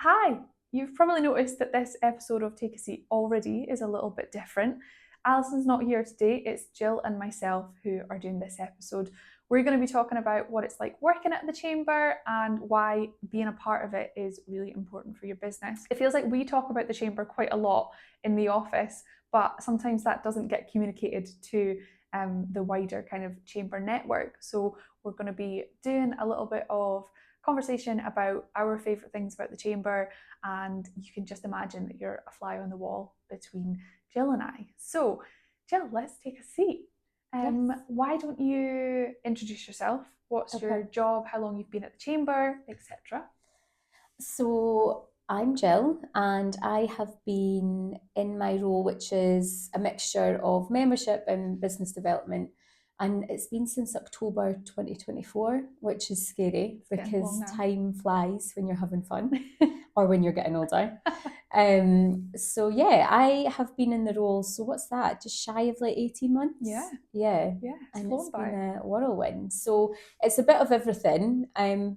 Hi, you've probably noticed that this episode of Take a Seat already is a little bit different. Alison's not here today, it's Gill and myself who are doing this episode. We're going to be talking about what it's like working at the Chamber and why being a part of it is really important for your business. It feels like we talk about the Chamber quite a lot in the office, but sometimes that doesn't get communicated to the wider kind of Chamber network. So we're going to be doing a little bit of conversation about our favourite things about the Chamber, and you can just imagine that you're a fly on the wall between Gill and I. So, Gill, let's take a seat. Yes. Why don't you introduce yourself? What's your job, how long you've been at the Chamber, etc.? So I'm Gill, and I have been in my role, which is a mixture of membership and business development. And it's been since October 2024, which is scary because time flies when you're having fun or when you're getting older. So yeah, I have been in the role. So what's that? Just shy of like 18 months? Yeah. Yeah. And it's been a whirlwind. So it's a bit of everything.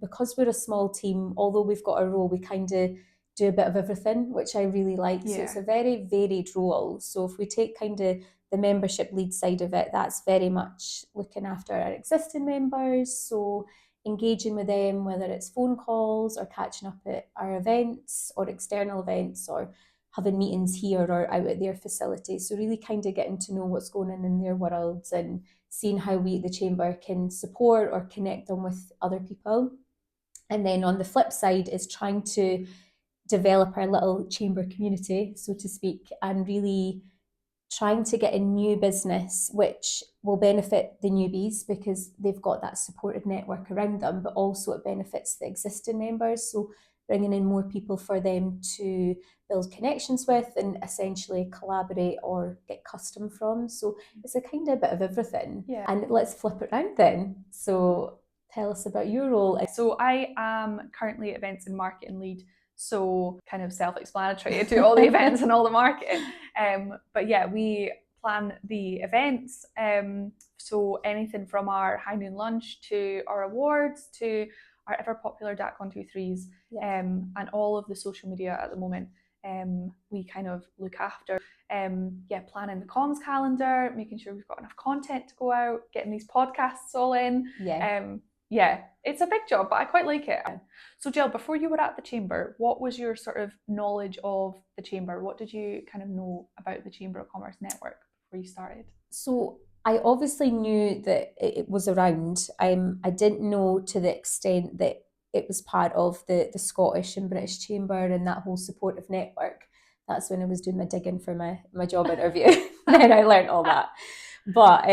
Because we're a small team, although we've got a role, we kind of do a bit of everything, which I really like. So it's a very varied role. So if we take kind of the membership lead side of it, that's very much looking after our existing members. So engaging with them, whether it's phone calls or catching up at our events or external events or having meetings here or out at their facilities. So really kind of getting to know what's going on in their worlds and seeing how we at the Chamber can support or connect them with other people. And then on the flip side is trying to develop our little Chamber community, so to speak, and really trying to get a new business which will benefit the newbies because they've got that supported network around them, but also it benefits the existing members. So bringing in more people for them to build connections with and essentially collaborate or get custom from. So it's a kind of bit of everything. Yeah. And let's flip it around then. So tell us about your role. So I am currently events and marketing lead. So kind of self-explanatory. I do all the events and all the marketing. But yeah, we plan the events. So anything from our high noon lunch to our awards to our ever popular DACC 123s, and all of the social media at the moment. We kind of look after planning the comms calendar, making sure we've got enough content to go out, getting these podcasts all in. Yeah, it's a big job, but I quite like it. So Gill, before you were at the Chamber, what was your sort of knowledge of the Chamber? What did you kind of know about the Chamber of Commerce network before you started? So I obviously knew that it was around. I didn't know to the extent that it was part of the Scottish and British Chamber and that whole supportive network. That's when I was doing my digging for my job interview. Then I learned all that. But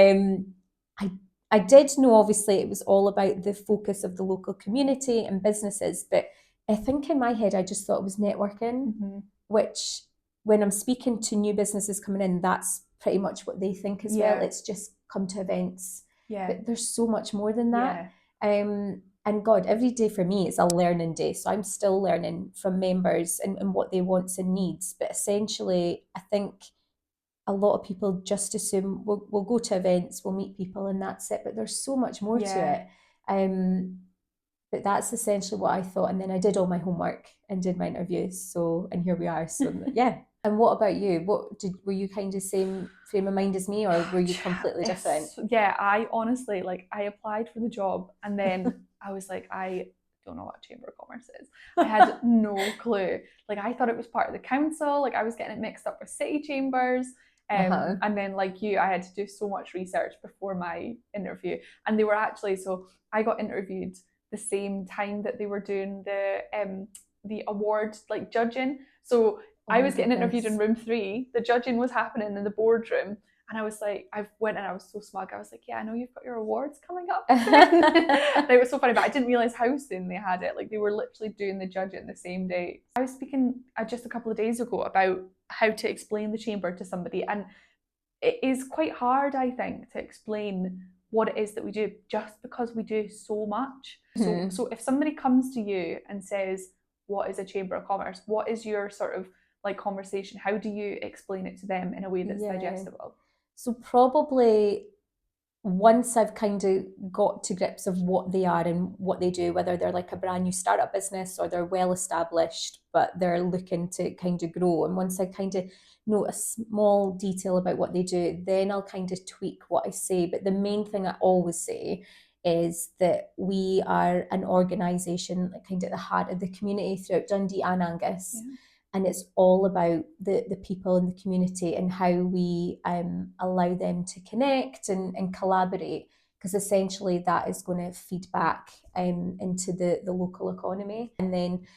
I did know, obviously, it was all about the focus of the local community and businesses, but I think in my head, I just thought it was networking, which when I'm speaking to new businesses coming in, that's pretty much what they think as well. It's just come to events. But there's so much more than that. And God, every day for me is a learning day. So I'm still learning from members and what they want and needs. But essentially, I think a lot of people just assume we'll go to events, we'll meet people and that's it. But there's so much more to it. But that's essentially what I thought. And then I did all my homework and did my interviews. So, and here we are. So yeah. And what about you? Were you kind of same frame of mind as me, or were you completely different? Yeah, I honestly, I applied for the job and then I was like, I don't know what Chamber of Commerce is. I had no clue. I thought it was part of the council. I was getting it mixed up with city chambers. And then like you, I had to do so much research before my interview. And they were actually, so I got interviewed the same time that they were doing the award judging. So I was getting interviewed in room 3. The judging was happening in the boardroom. And I was like, I went and I was so smug. I was like, yeah, I know you've got your awards coming up. And it was so funny, but I didn't realize how soon they had it. They were literally doing the judging the same day. I was speaking just a couple of days ago about how to explain the Chamber to somebody. And it is quite hard, I think, to explain what it is that we do just because we do so much. So if somebody comes to you and says, what is a Chamber of Commerce? What is your sort of conversation? How do you explain it to them in a way that's digestible? So probably once I've kind of got to grips of what they are and what they do, whether they're like a brand new startup business or they're well established, but they're looking to kind of grow. And once I kind of know a small detail about what they do, then I'll kind of tweak what I say. But the main thing I always say is that we are an organisation kind of at the heart of the community throughout Dundee and Angus. Yeah. And it's all about the people in the community and how we allow them to connect and collaborate, because essentially that is going to feed back into the local economy. And then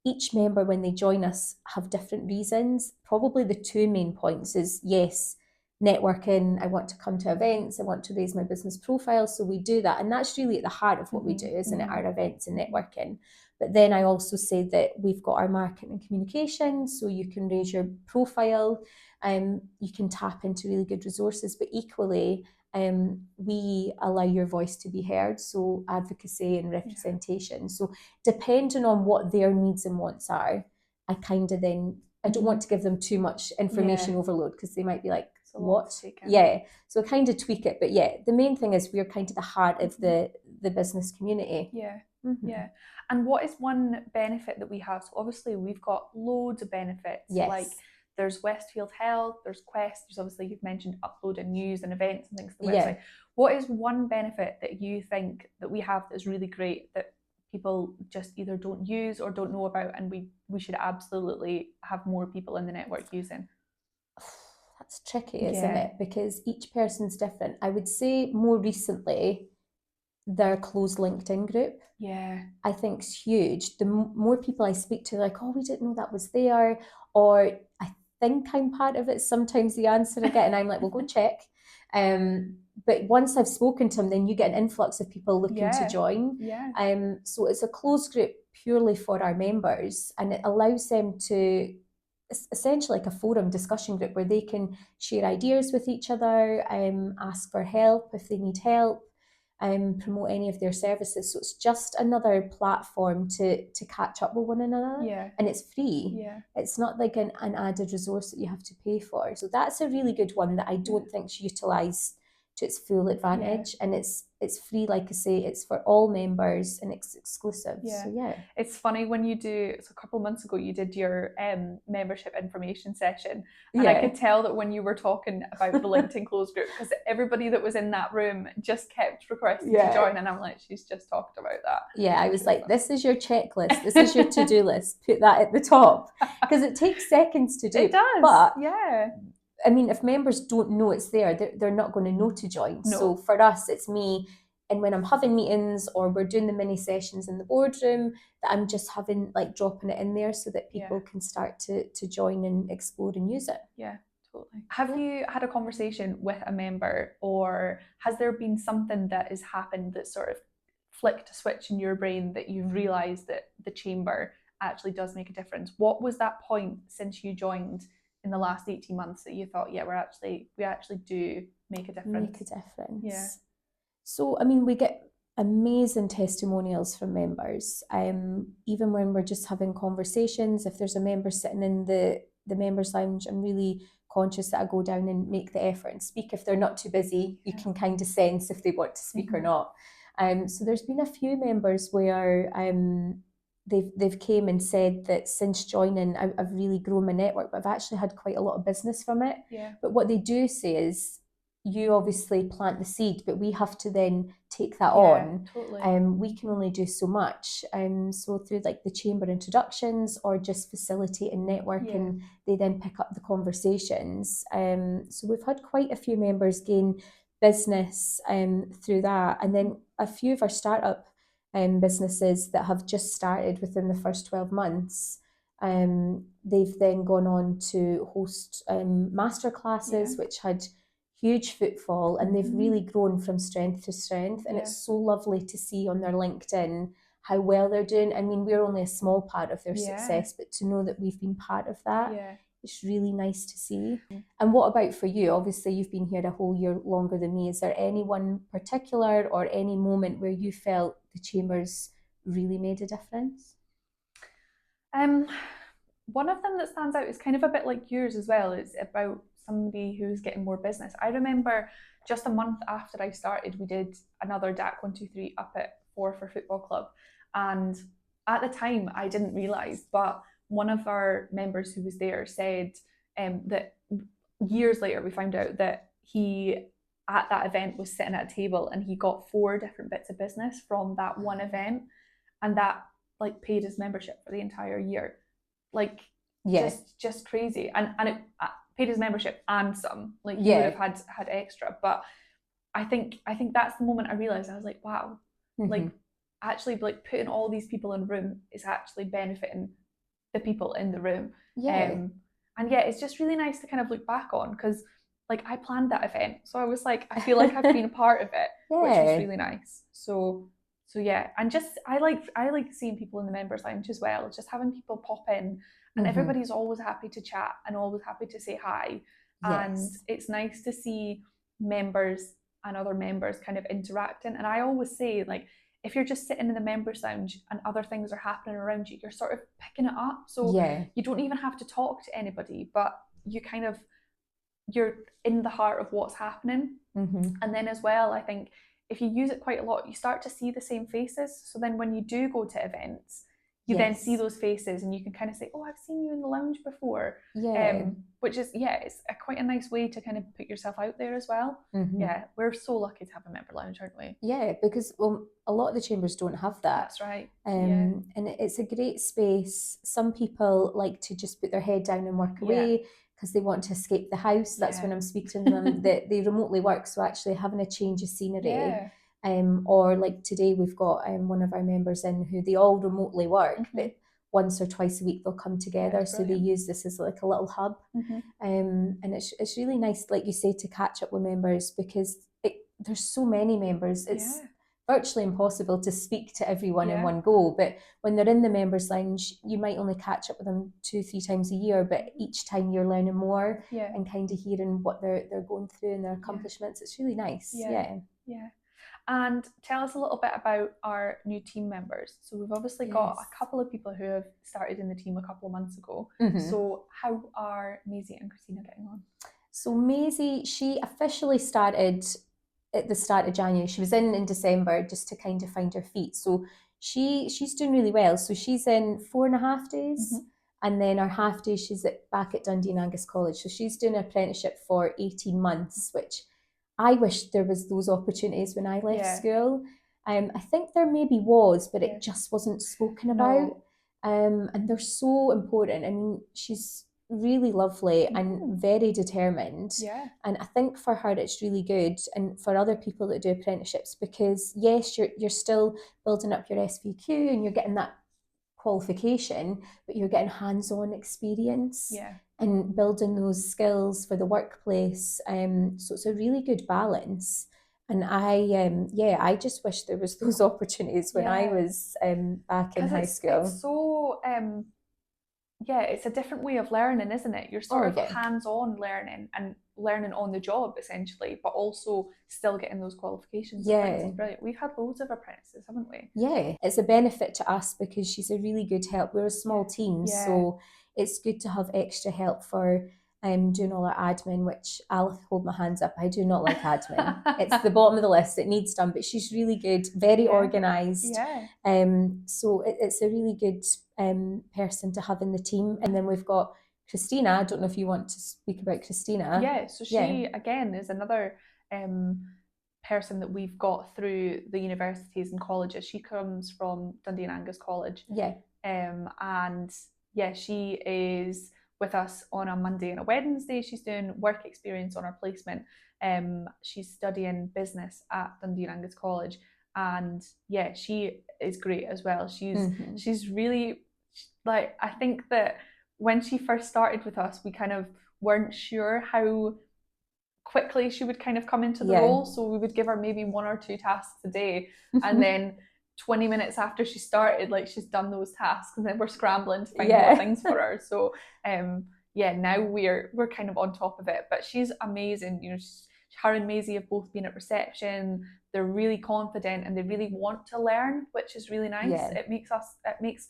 each member, when they join us, have different reasons. Probably the two main points is, yes, networking, I want to come to events, I want to raise my business profile, so we do that. And that's really at the heart of what we do, isn't it, our events and networking. But then I also say that we've got our marketing and communication, so you can raise your profile, you can tap into really good resources, but equally we allow your voice to be heard, so advocacy and representation. So depending on what their needs and wants are, I kind of then, I don't want to give them too much information overload, because they might be like, what? Yeah, so kind of tweak it. But yeah, the main thing is we're kind of the heart of the business community. Yeah. Yeah. And what is one benefit that we have? So obviously we've got loads of benefits. Yes. Like there's Westfield Health, there's Quest, there's obviously, you've mentioned uploading news and events and things to the website. Yeah. What is one benefit that you think that we have that is really great that people just either don't use or don't know about, and we should absolutely have more people in the network using? That's tricky, isn't it? Because each person's different. I would say more recently, their closed LinkedIn group, I think is huge. The more people I speak to, like, oh, we didn't know that was there, or I think I'm part of it. Sometimes the answer I get, and I'm like, well, go check. But once I've spoken to them, then you get an influx of people looking to join. So it's a closed group purely for our members, and it allows them to, essentially like a forum discussion group where they can share ideas with each other, ask for help if they need help, promote any of their services. So it's just another platform to catch up with one another, and it's free. It's not like an added resource that you have to pay for. So that's a really good one that I don't think is utilised to its full advantage, and it's free, like I say, it's for all members and it's exclusive. So it's funny when you do, so a couple of months ago you did your membership information session, and I could tell that when you were talking about the LinkedIn closed group, because everybody that was in that room just kept requesting to join, and I'm like, she's just talked about that. I was like, this is your checklist, this is your to-do list, put that at the top, because it takes seconds to do. It does. But I mean, if members don't know it's there, they're not going to know to join. No. So for us, it's me, and when I'm having meetings or we're doing the mini sessions in the boardroom, that I'm just having, like, dropping it in there so that people can start to join and explore and use it. Yeah, totally. Have you had a conversation with a member, or has there been something that has happened that sort of flicked a switch in your brain that you've realised that the chamber actually does make a difference? What was that point since you joined in the last 18 months that you thought, we actually do make a difference? Yeah. So, I mean, we get amazing testimonials from members. Even when we're just having conversations, if there's a member sitting in the members lounge, I'm really conscious that I go down and make the effort and speak. If they're not too busy, you can kind of sense if they want to speak or not. So there's been a few members where they've came and said that since joining, I've really grown my network, but I've actually had quite a lot of business from it. But what they do say is, you obviously plant the seed, but we have to then take that on. Totally. We can only do so much. So through, like, the chamber introductions or just facilitating networking, they then pick up the conversations. So we've had quite a few members gain business through that, and then a few of our startup businesses that have just started within the first 12 months, they've then gone on to host masterclasses, which had huge footfall, and they've really grown from strength to strength, and it's so lovely to see on their LinkedIn how well they're doing. I mean, we're only a small part of their success, but to know that we've been part of that, it's really nice to see. And what about for you? Obviously, you've been here a whole year longer than me. Is there any one particular or any moment where you felt the chambers really made a difference? one of them that stands out is kind of a bit like yours as well. It's about somebody who's getting more business. I remember just a month after I started, we did another DACC 123 up at Forfar Football Club. And at the time, I didn't realise, but one of our members who was there said that years later we found out that he at that event was sitting at a table and he got 4 different bits of business from that one event, and that like paid his membership for the entire year. Like Yeah. just crazy, and it paid his membership and some. Like he Yeah. would have had extra, but I think that's the moment I realized. I was like, wow, like actually like putting all these people in a room is actually benefiting the people in the room. Yeah. And yeah, it's just really nice to kind of look back on, because like I planned that event, so I was like, I feel like I've been a part of it, which was really nice. So yeah, and just I like seeing people in the members lounge as well, just having people pop in, and everybody's always happy to chat and always happy to say hi. And it's nice to see members and other members kind of interacting. And I always say, like, if you're just sitting in the members lounge and other things are happening around you, you're sort of picking it up. So you don't even have to talk to anybody, but you kind of, you're in the heart of what's happening. And then as well, I think if you use it quite a lot, you start to see the same faces. So then when you do go to events, you then see those faces and you can kind of say, oh, I've seen you in the lounge before. Which is, it's quite a nice way to kind of put yourself out there as well. Yeah, we're so lucky to have a member lounge, aren't we? Yeah, because a lot of the chambers don't have that. That's right. And it's a great space. Some people like to just put their head down and work away because they want to escape the house. That's when I'm speaking to them. They remotely work, so actually having a change of scenery. Or like today we've got one of our members in who they all remotely work, but once or twice a week they'll come together. So they use this as like a little hub. And it's really nice, like you say, to catch up with members, because there's so many members. It's virtually impossible to speak to everyone in one go, but when they're in the members lounge, you might only catch up with them 2-3 times a year, but each time you're learning more and kind of hearing what they're going through and their accomplishments. It's really nice. And tell us a little bit about our new team members. So we've obviously got a couple of people who have started in the team a couple of months ago. So how are Maisie and Christina getting on? So Maisie, she officially started at the start of January. She was in December just to kind of find her feet. So she's doing really well. So she's in 4.5 days. And then our half day, she's back at Dundee and Angus College. So she's doing an apprenticeship for 18 months, which I wish there was those opportunities when I left school. I think there maybe was, but it just wasn't spoken about. And they're so important. I mean, she's really lovely and very determined. And I think for her it's really good, and for other people that do apprenticeships, because yes, you're still building up your SVQ and you're getting that qualification, but you're getting hands-on experience and building those skills for the workplace. So it's a really good balance. And I just wish there was those opportunities when I was back in high school. It's so it's a different way of learning, isn't it? You're sort of hands-on learning and learning on the job essentially, but also still getting those qualifications. It's brilliant. We've had loads of apprentices, haven't we? It's a benefit to us because she's a really good help. We're a small team, so it's good to have extra help for doing all our admin, which I'll hold my hands up. I do not like admin. It's the bottom of the list. It needs done, but she's really good, very organised. So it's a really good person to have in the team. And then we've got Christina. I don't know if you want to speak about Christina. So she again is another person that we've got through the universities and colleges. She comes from Dundee and Angus College. And she is with us on a Monday and a Wednesday. She's doing work experience on her placement. She's studying business at Dundee and Angus College, and she is great as well. She's really, like, I think that when she first started with us, we kind of weren't sure how quickly she would kind of come into the role, so we would give her maybe 1 or 2 tasks a day, and then 20 minutes after she started, like, she's done those tasks, and then we're scrambling to find more things for her. So now we're kind of on top of it, but she's amazing. You know, her and Maisie have both been at reception. They're really confident and they really want to learn, which is really nice. It makes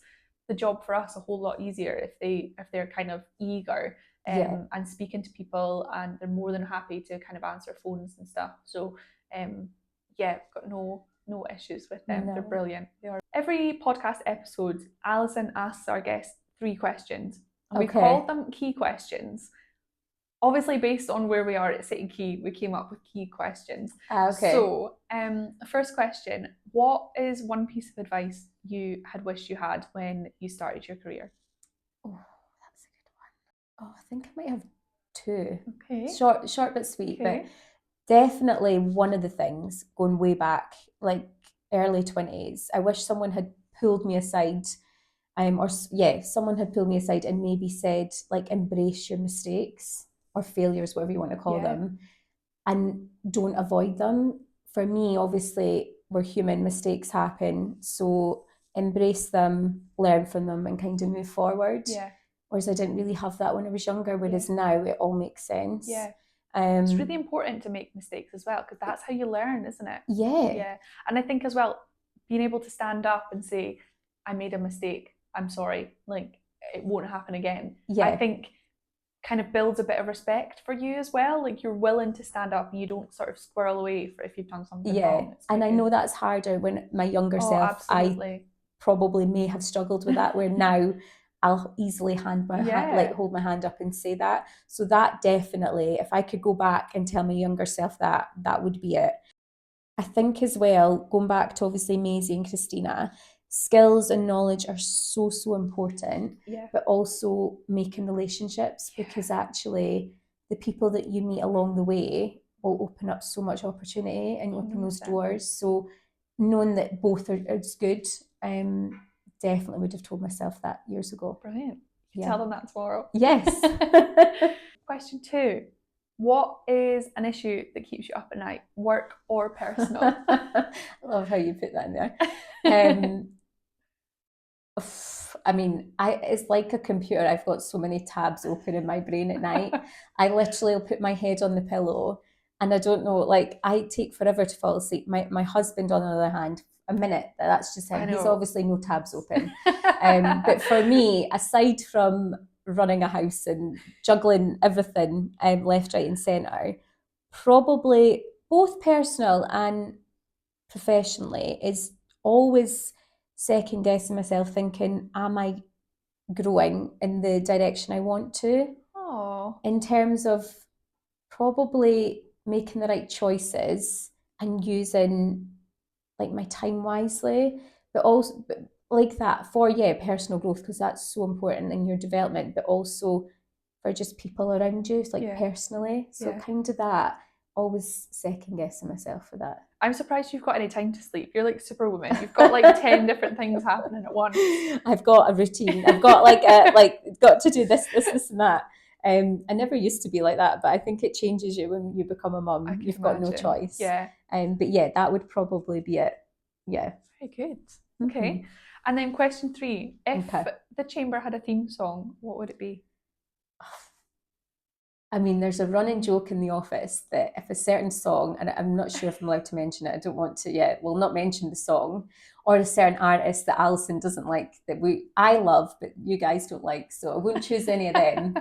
the job for us a whole lot easier if they're kind of eager and speaking to people, and they're more than happy to kind of answer phones and stuff. So yeah, got no issues with them. No. They're brilliant. They are. Every podcast episode, Alison asks our guests 3 questions. And we've called them key questions. Obviously, based on where we are at City Key, we came up with key questions. Okay. So, first question: what is one piece of advice you had wished you had when you started your career? Oh, that's a good one. Oh, I think I might have 2. Okay. Short but sweet. Okay. But definitely one of the things, going way back, like early 20s, I wish someone had pulled me aside, someone had pulled me aside and maybe said, like, embrace your mistakes or failures, whatever you want to call them, and don't avoid them. For me, obviously, we're human, mistakes happen, so embrace them, learn from them, and kind of move forward. Yeah. Whereas I didn't really have that when I was younger, whereas now it all makes sense. Yeah. It's really important to make mistakes as well, because that's how you learn, isn't it? Yeah. And I think as well, being able to stand up and say, I made a mistake, I'm sorry, like, it won't happen again. I think kind of builds a bit of respect for you as well. Like, you're willing to stand up and you don't sort of squirrel away for if you've done something wrong. And I know that's harder when my younger self, absolutely. I probably may have struggled with that, where now I'll easily hold my hand up and say that. So that definitely, if I could go back and tell my younger self that would be it. I think as well, going back to obviously Maisie and Christina, skills and knowledge are so important, but also making relationships, because actually the people that you meet along the way will open up so much opportunity and open those doors. So knowing that both are good, definitely would have told myself that years ago. Brilliant. Tell them that tomorrow. Yes. Question 2. What is an issue that keeps you up at night, work or personal? I love how you put that in there. I mean, it's like a computer. I've got so many tabs open in my brain at night. I literally will put my head on the pillow, and I don't know, like, I take forever to fall asleep. My husband, on the other hand, a minute, that's just him. He's obviously no tabs open. But for me, aside from running a house and juggling everything left, right and centre, probably both personal and professionally, is always second guessing myself, thinking, am I growing in the direction I want to? In terms of probably making the right choices and using, like, my time wisely, but also like that for personal growth, because that's so important in your development, but also for just people around you, like personally. So kind of that, always second guessing myself for that. I'm surprised you've got any time to sleep. You're like Superwoman. You've got like 10 different things happening at once. I've got a routine. I've got got to do this and that. I never used to be like that, but I think it changes you when you become a mum. You've got no choice. But that would probably be it. Yeah. Very good. Okay. And then question 3. If the Chamber had a theme song, what would it be? I mean, there's a running joke in the office that if a certain song, and I'm not sure if I'm allowed to mention it, I don't want to yet, we'll not mention the song, or a certain artist that Alison doesn't like, that I love, but you guys don't like, so I wouldn't choose any of them.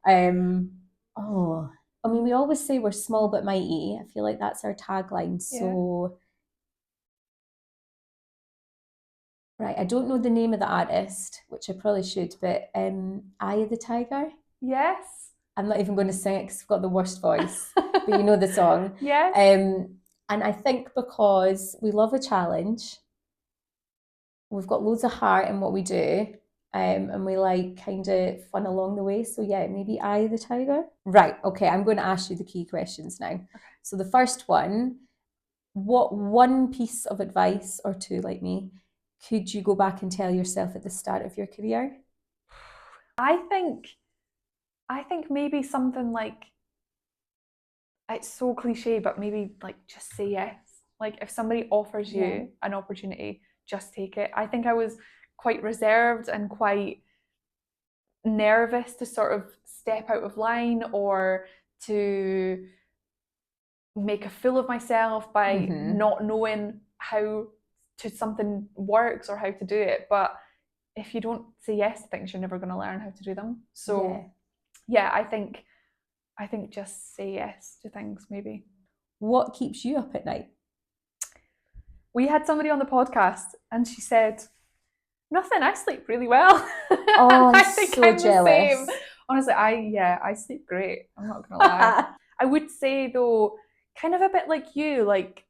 I mean, we always say we're small but mighty. I feel like that's our tagline. So, right, I don't know the name of the artist, which I probably should, but Eye of the Tiger? Yes. I'm not even going to sing it because I've got the worst voice, but you know the song. Yes. And I think because we love a challenge, we've got loads of heart in what we do, and we like kind of fun along the way. So maybe Eye of the Tiger. Right, okay, I'm going to ask you the key questions now. Okay. So the first one, what one piece of advice, or 2 like me, could you go back and tell yourself at the start of your career? I think maybe something like, it's so cliche, but maybe like just say yes. Like, if somebody offers you an opportunity, just take it. I think I was quite reserved and quite nervous to sort of step out of line or to make a fool of myself by not knowing how something works or how to do it. But if you don't say yes to things, you're never going to learn how to do them. So Yeah. yeah, I think just say yes to things maybe. What keeps you up at night? We had somebody on the podcast and she said, nothing, I sleep really well. Oh, I'm I think so I'm jealous. the same. Honestly, I sleep great. I'm not gonna lie. I would say though, kind of a bit like you, like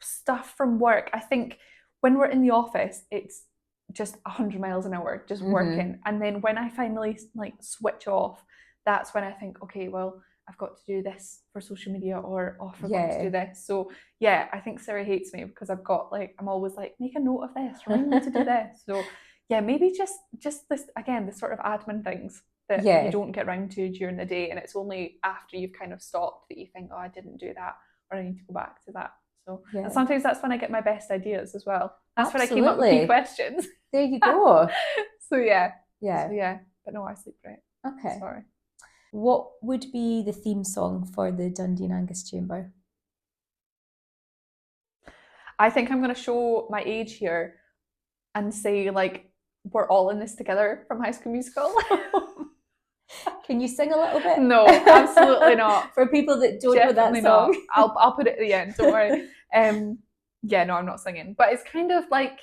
stuff from work. I think when we're in the office, it's just 100 miles an hour, just working. And then when I finally like switch off, that's when I think, okay, well, I've got to do this for social media, or oh, I forgot to do this. So yeah, I think Sarah hates me because I've got like, I'm always like, make a note of this, remind me to do this. So yeah, maybe just this again, the sort of admin things that you don't get around to during the day, and it's only after you've kind of stopped that you think, oh, I didn't do that, or I need to go back to that. So and sometimes that's when I get my best ideas as well. That's when I came up with key questions. There you go. So yeah. But no, I sleep great. Okay. Sorry. What would be the theme song for the Dundee and Angus Chamber? I think I'm going to show my age here and say, like, we're all in this together from High School Musical. Can you sing a little bit? No, absolutely not. For people that don't know that song. I'll put it at the end, don't worry. Yeah, no, I'm not singing. But it's kind of like,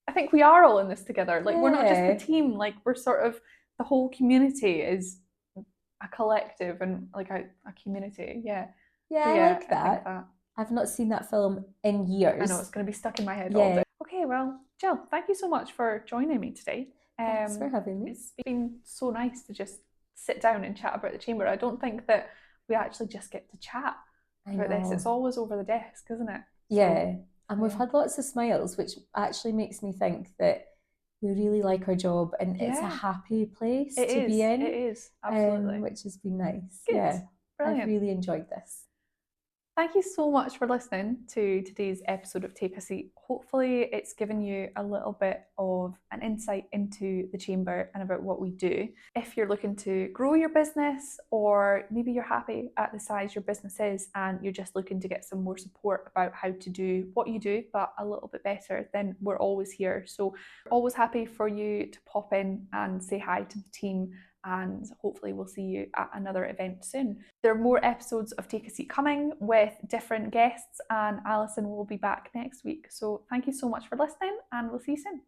I think we are all in this together. Like, we're not just the team. Like, we're sort of, the whole community is a collective and like a community. Yeah. Yeah, so, I like that. I've not seen that film in years. I know, it's going to be stuck in my head all day. Okay, well, Jill, thank you so much for joining me today. Thanks for having me. It's been so nice to just sit down and chat about the chamber. I don't think that we actually just get to chat about this. It's always over the desk, isn't it? Yeah, and we've had lots of smiles, which actually makes me think that we really like our job and it's a happy place to be in. It is, absolutely. Which has been nice. Good. Yeah, brilliant. I've really enjoyed this. Thank you so much for listening to today's episode of Take a Seat. Hopefully it's given you a little bit of an insight into the chamber and about what we do. If you're looking to grow your business, or maybe you're happy at the size your business is and you're just looking to get some more support about how to do what you do but a little bit better, then we're always here. So we're always happy for you to pop in and say hi to the team, and hopefully we'll see you at another event soon. There are more episodes of Take a Seat coming with different guests, and Alison will be back next week. So thank you so much for listening, and we'll see you soon.